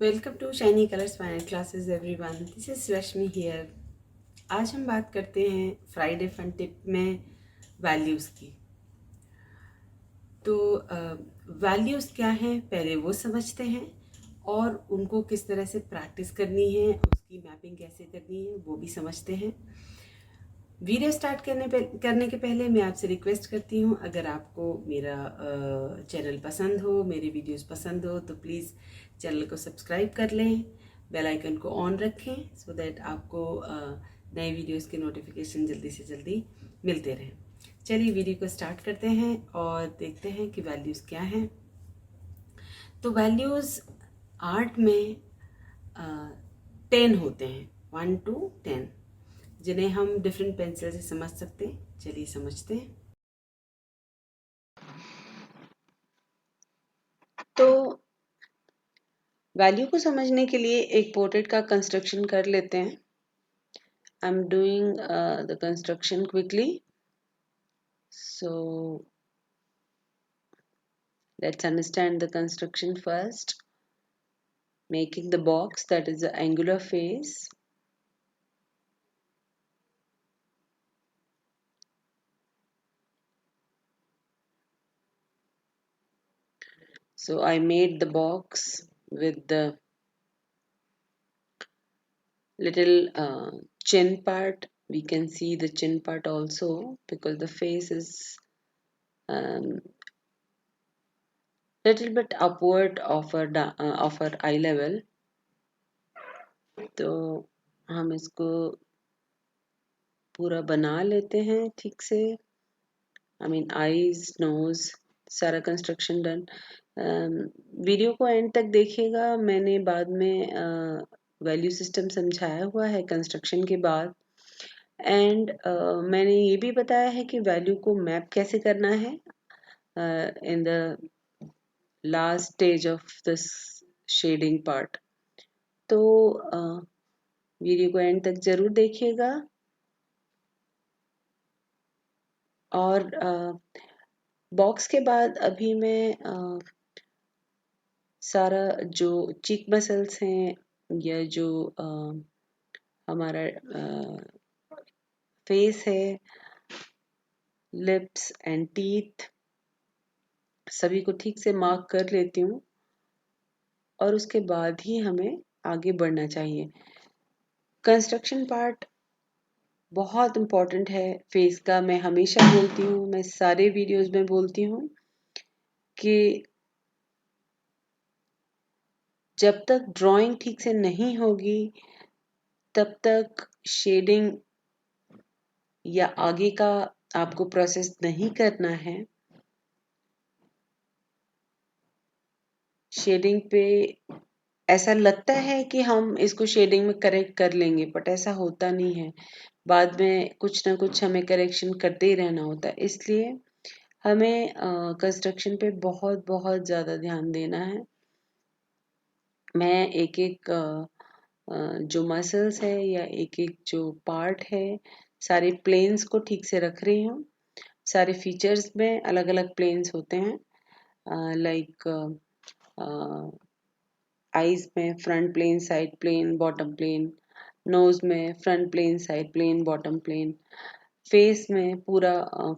Welcome to shiny colours final classes everyone, this is Rashmi here. आज हम बात करते हैं फ्राइडे फन टिप में वैल्यूज़ की। तो वैल्यूज़ क्या हैं पहले वो समझते हैं और उनको किस तरह से प्रैक्टिस करनी है, उसकी मैपिंग कैसे करनी है वो भी समझते हैं। वीडियो स्टार्ट करने के पहले मैं आपसे रिक्वेस्ट करती हूँ, अगर आपको मेरा चैनल पसंद हो, मेरे वीडियोस पसंद हो तो प्लीज़ चैनल को सब्सक्राइब कर लें, बेल आइकन को ऑन रखें सो दैट आपको नए वीडियोस के नोटिफिकेशन जल्दी से जल्दी मिलते रहें। चलिए वीडियो को स्टार्ट करते हैं और देखते हैं कि वैल्यूज़ क्या हैं। तो वैल्यूज़ आर्ट में 10 होते हैं, 1 to 10, जिन्हें हम डिफरेंट पेंसिल से समझ सकते हैं। चलिए समझते हैं। तो वैल्यू को समझने के लिए एक पोर्ट्रेट का कंस्ट्रक्शन कर लेते हैं। I am doing the construction quickly, so let's understand the construction first. Making the box, that is the angular face. So I made the box with the little chin part. We can see the chin part also because the face is little bit upward of our eye level. तो हम इसको पूरा बना लेते हैं ठीक से। I mean eyes, knows, सारा कंस्ट्रक्शन डन। वीडियो को एंड तक देखिएगा, मैंने बाद में वैल्यू सिस्टम समझाया हुआ है कंस्ट्रक्शन के बाद। एंड मैंने ये भी बताया है कि वैल्यू को मैप कैसे करना है in the last stage of this shading part. तो वीडियो को एंड तक जरूर देखिएगा। और बॉक्स के बाद अभी मैं सारा जो चीक मसल्स हैं या जो हमारा फेस है, लिप्स एंड टीथ, सभी को ठीक से मार्क कर लेती हूँ और उसके बाद ही हमें आगे बढ़ना चाहिए। कंस्ट्रक्शन पार्ट बहुत इम्पोर्टेंट है फेस का। मैं हमेशा बोलती हूँ, मैं सारे वीडियोस में बोलती हूँ कि जब तक ड्राइंग ठीक से नहीं होगी तब तक शेडिंग या आगे का आपको प्रोसेस नहीं करना है। शेडिंग पे ऐसा लगता है कि हम इसको शेडिंग में करेक्ट कर लेंगे, बट ऐसा होता नहीं है। बाद में कुछ ना कुछ हमें करेक्शन करते ही रहना होता है। इसलिए हमें कंस्ट्रक्शन पे बहुत बहुत ज़्यादा ध्यान देना है। मैं एक एक जो मसल्स है या एक एक जो पार्ट है, सारे प्लेन्स को ठीक से रख रही हूँ। सारे फीचर्स में अलग अलग प्लेन्स होते हैं, लाइक आईज में front plane, side plane, bottom plane. Nose में front plane, side plane, bottom plane. Face में पूरा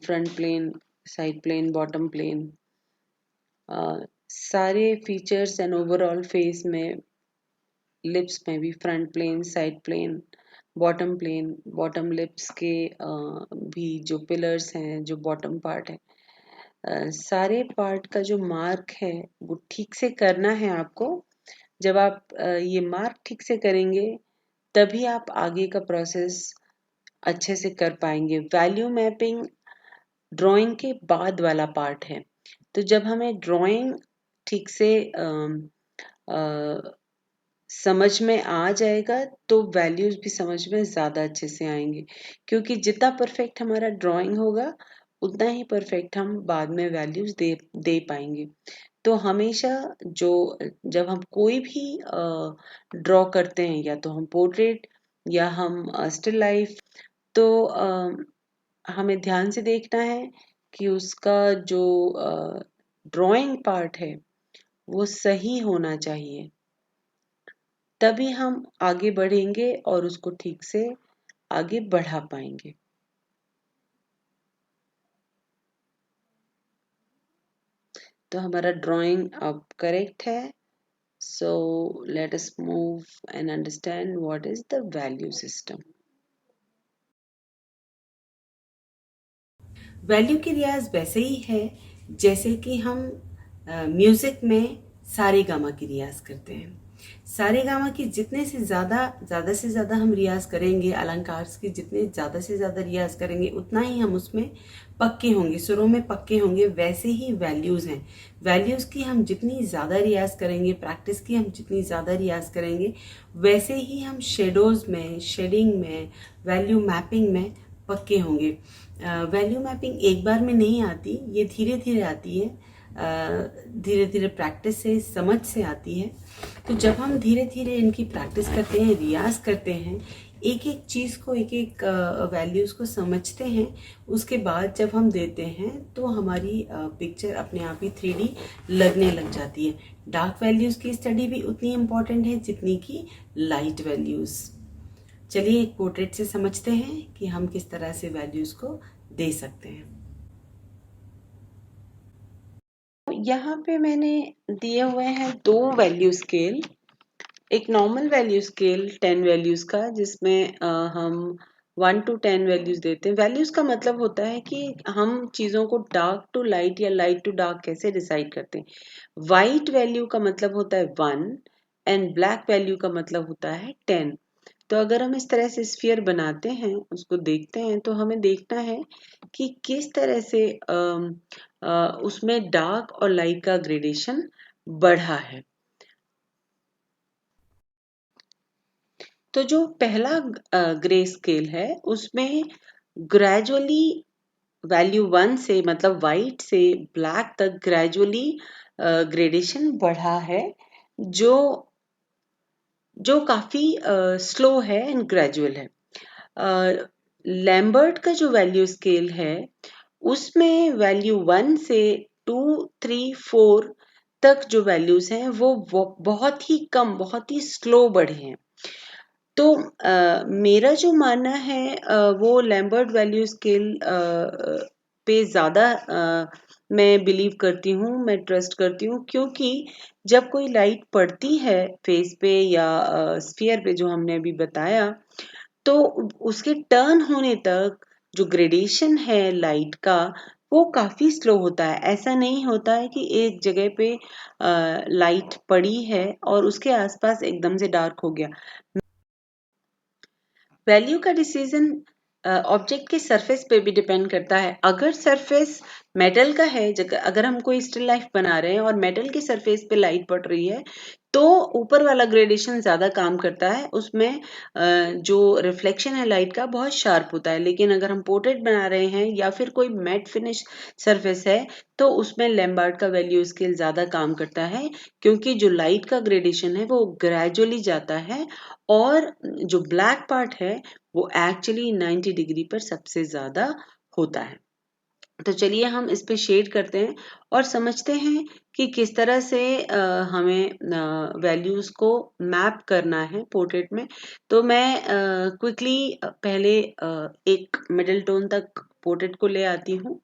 front plane, side plane, bottom plane. सारे फीचर्स एंड ओवरऑल फेस में, लिप्स में भी front plane, side plane, bottom plane. Bottom lips के भी जो पिलर्स हैं, जो बॉटम पार्ट है, सारे पार्ट का जो मार्क है वो ठीक से करना है आपको। जब आप ये मार्क ठीक से करेंगे तभी आप आगे का प्रोसेस अच्छे से कर पाएंगे। वैल्यू मैपिंग ड्राइंग के बाद वाला पार्ट है। तो जब हमें ड्राइंग ठीक से समझ में आ जाएगा तो वैल्यूज भी समझ में ज़्यादा अच्छे से आएंगे, क्योंकि जितना परफेक्ट हमारा ड्राइंग होगा उतना ही परफेक्ट हम बाद में वैल्यूज दे पाएंगे। तो हमेशा जो जब हम कोई भी ड्रॉ करते हैं, या तो हम पोर्ट्रेट या हम स्टिल लाइफ, तो हमें ध्यान से देखना है कि उसका जो ड्राइंग पार्ट है वो सही होना चाहिए। तभी हम आगे बढ़ेंगे और उसको ठीक से आगे बढ़ा पाएंगे। तो हमारा ड्राइंग अब करेक्ट है। So let us move and understand what is the value system. Value की रियाज वैसे ही है जैसे कि हम म्यूजिक में सारे गामा की रियाज करते हैं। सारे गामा की जितने से ज़्यादा हम रियाज करेंगे, अलंकार की जितने ज़्यादा से ज़्यादा रियाज करेंगे उतना ही हम उसमें पक्के होंगे, सुरों में पक्के होंगे। वैसे ही वैल्यूज़ हैं, वैल्यूज़ की हम जितनी ज़्यादा रियाज करेंगे, प्रैक्टिस की हम जितनी ज़्यादा रियाज करेंगे, वैसे ही हम शेडोज़ में, शेडिंग में, वैल्यू मैपिंग में पक्के होंगे। वैल्यू मैपिंग एक बार में नहीं आती, ये धीरे धीरे आती है, धीरे धीरे प्रैक्टिस से, समझ से आती है। तो जब हम धीरे धीरे इनकी प्रैक्टिस करते हैं, रियाज करते हैं, एक एक चीज़ को, एक एक वैल्यूज़ को समझते हैं, उसके बाद जब हम देते हैं तो हमारी पिक्चर अपने आप ही 3D लगने लग जाती है। डार्क वैल्यूज़ की स्टडी भी उतनी इम्पॉर्टेंट है जितनी कि लाइट वैल्यूज़। चलिए एक पोर्ट्रेट से समझते हैं कि हम किस तरह से वैल्यूज को दे सकते हैं। यहाँ पे मैंने दिए हुए हैं 2 वैल्यू स्केल। एक नॉर्मल वैल्यू स्केल 10 वैल्यूज का, जिसमें हम 1 to 10 वैल्यूज देते हैं। वैल्यूज का मतलब होता है कि हम चीज़ों को डार्क टू लाइट या लाइट टू डार्क कैसे डिसाइड करते हैं। वाइट वैल्यू का मतलब होता है 1 एंड ब्लैक वैल्यू का मतलब होता है 10। तो अगर हम इस तरह से स्फीयर बनाते हैं, उसको देखते हैं, तो हमें देखना है कि किस तरह से उसमें डार्क और लाइट का ग्रेडेशन बढ़ा है। तो जो पहला ग्रे स्केल है उसमें ग्रेजुअली वैल्यू 1 से, मतलब वाइट से ब्लैक तक ग्रेजुअली ग्रेडेशन बढ़ा है, जो जो काफी स्लो है एंड ग्रेजुअल है। लैम्बर्ट का जो वैल्यू स्केल है उसमें वैल्यू 1 से 2, 3, 4 तक जो वैल्यूज हैं वो बहुत ही कम, बहुत ही स्लो बढ़े हैं। तो मेरा जो मानना है वो लैम्बर्ट वैल्यू स्केल पे ज़्यादा मैं बिलीव करती हूँ, मैं ट्रस्ट करती हूँ, क्योंकि जब कोई लाइट पड़ती है फेस पे या स्फीयर पे, जो हमने अभी बताया, तो उसके टर्न होने तक जो ग्रेडेशन है लाइट का वो काफी स्लो होता है। ऐसा नहीं होता है कि एक जगह पे लाइट पड़ी है और उसके आसपास एकदम से डार्क हो गया। वैल्यू का डिसीजन ऑब्जेक्ट के सरफेस पे भी डिपेंड करता है। अगर सरफेस मेटल का है, अगर हम कोई स्टिल लाइफ बना रहे हैं और मेटल के सरफेस पे लाइट पड़ रही है, तो ऊपर वाला ग्रेडेशन ज्यादा काम करता है, उसमें जो रिफ्लेक्शन है लाइट का बहुत शार्प होता है। लेकिन अगर हम पोर्ट्रेट बना रहे हैं या फिर कोई मैट फिनिश सरफेस है, तो उसमें लैम्बर्ट का वैल्यू स्केल ज्यादा काम करता है, क्योंकि जो लाइट का ग्रेडेशन है वो ग्रेजुअली जाता है और जो ब्लैक पार्ट है वो एक्चुअली 90 डिग्री पर सबसे ज्यादा होता है। तो चलिए हम इस पे शेड करते हैं और समझते हैं कि किस तरह से हमें वैल्यूज को मैप करना है पोर्ट्रेट में। तो मैं क्विकली पहले एक मिडिल टोन तक पोर्ट्रेट को ले आती हूँ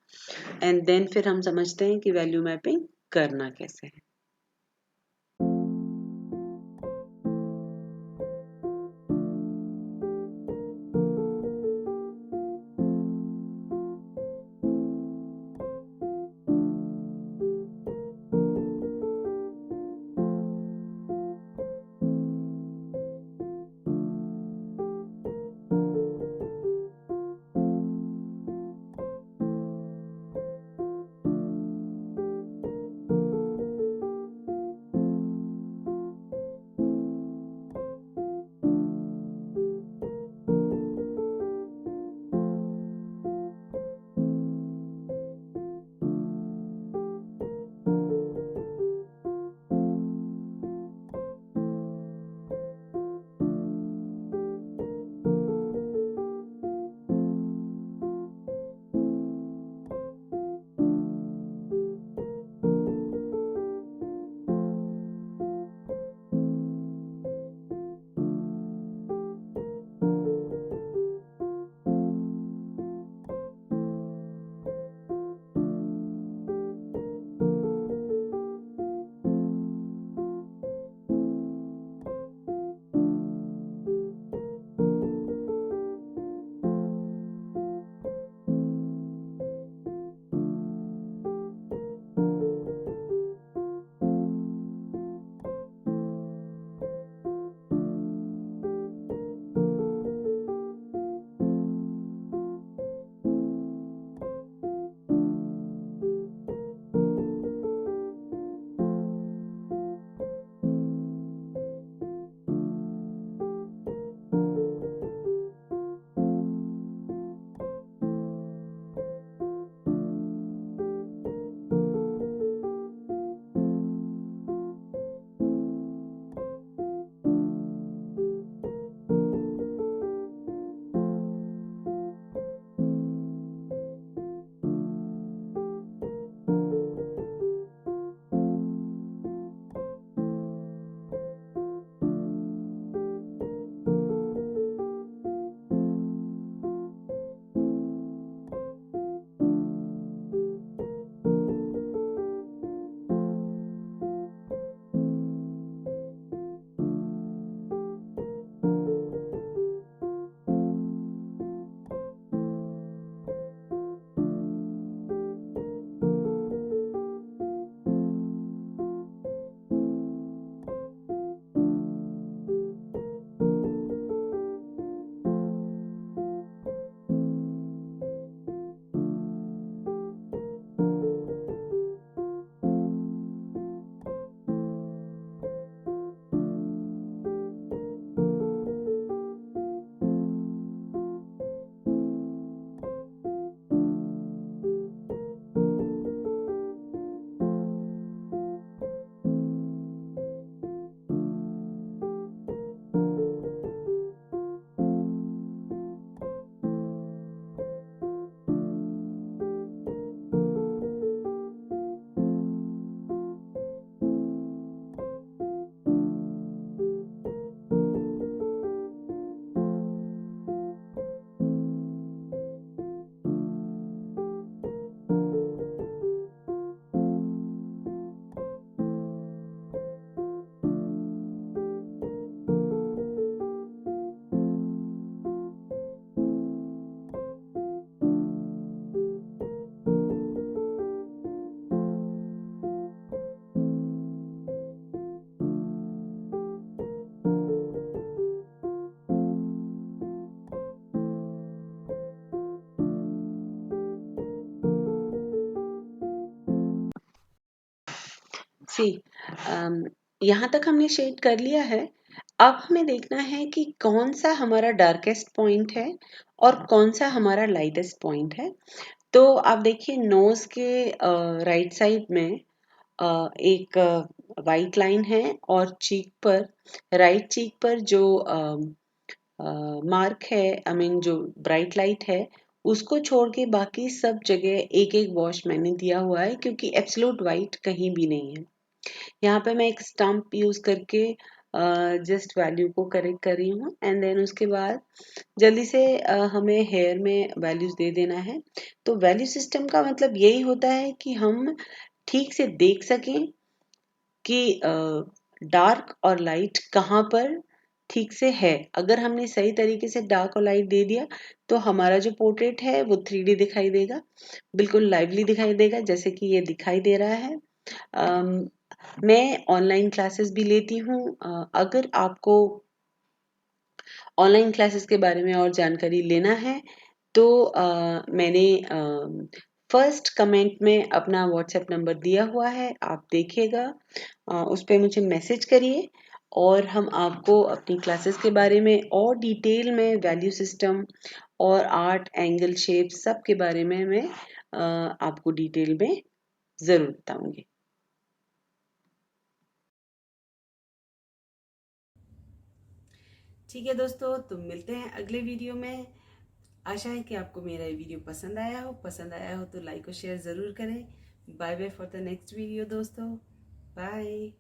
एंड देन फिर हम समझते हैं कि वैल्यू मैपिंग करना कैसे है। सी यहाँ तक हमने शेड कर लिया है। अब हमें देखना है कि कौन सा हमारा डार्केस्ट पॉइंट है और कौन सा हमारा लाइटेस्ट पॉइंट है। तो आप देखिए नोज के राइट साइड में एक वाइट लाइन है और चीक पर, राइट चीक पर जो मार्क है, आई मीन जो ब्राइट लाइट है, उसको छोड़ के बाकी सब जगह एक एक वॉश मैंने दिया हुआ है, क्योंकि एब्सोल्यूट वाइट कहीं भी नहीं है। यहाँ पे मैं एक स्टम्प यूज करके जस्ट वैल्यू को करेक्ट कर रही हूँ, एंड देन उसके बाद जल्दी से हमें हेयर में वैल्यूज दे देना है। तो वैल्यू सिस्टम का मतलब यही होता है कि हम ठीक से देख सकें कि डार्क और लाइट कहाँ पर ठीक से है। अगर हमने सही तरीके से डार्क और लाइट दे दिया तो हमारा जो पोर्ट्रेट है वो 3D दिखाई देगा, बिल्कुल लाइवली दिखाई देगा, जैसे कि ये दिखाई दे रहा है। मैं ऑनलाइन क्लासेस भी लेती हूँ। अगर आपको ऑनलाइन क्लासेस के बारे में और जानकारी लेना है तो मैंने फर्स्ट कमेंट में अपना व्हाट्सएप नंबर दिया हुआ है, आप देखिएगा, उस पर मुझे मैसेज करिए और हम आपको अपनी क्लासेस के बारे में और डिटेल में वैल्यू सिस्टम और आर्ट एंगल शेप सब के बारे में मैं आपको डिटेल में ज़रूर बताऊंगी। ठीक है दोस्तों, तो मिलते हैं अगले वीडियो में। आशा है कि आपको मेरा ये वीडियो पसंद आया हो तो लाइक और शेयर ज़रूर करें। Bye bye for the next video दोस्तों, बाय।